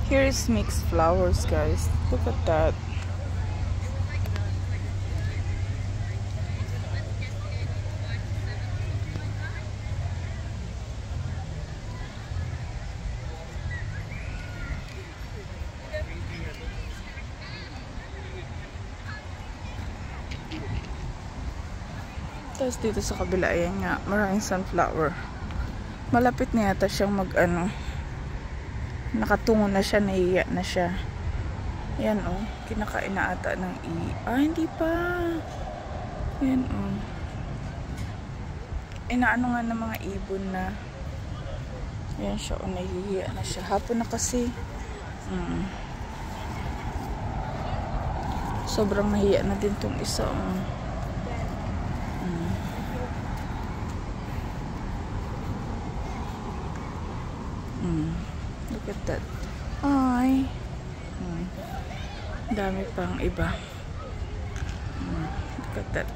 Here is mixed flowers, guys. Look at that. Tapos dito sa kabila, ayan nga, maraming sunflower. Malapit na yata siyang mag-ano. Nakatungo na siya, nahiya na siya. Ayan oh, kinakain na ata ng hindi pa. Ayan oh. Inaano nga ng mga ibon na. Ayan siya oh, nahihiya na siya. Hapon na kasi. Sobrang nahiya na din tong isa oh. Look at that. Ay. Dami pang iba. Look at that.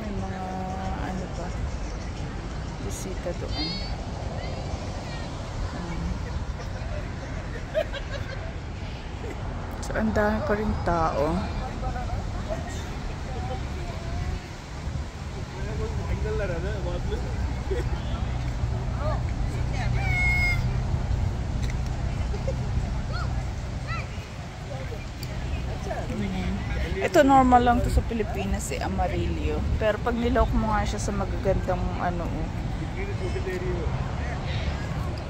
May mga ano pa. Bisita doon. So, ang dami pa rin tao. Ito normal lang to sa Pilipinas Amarillo. Pero pag nilok mo nga siya sa magagandang ano,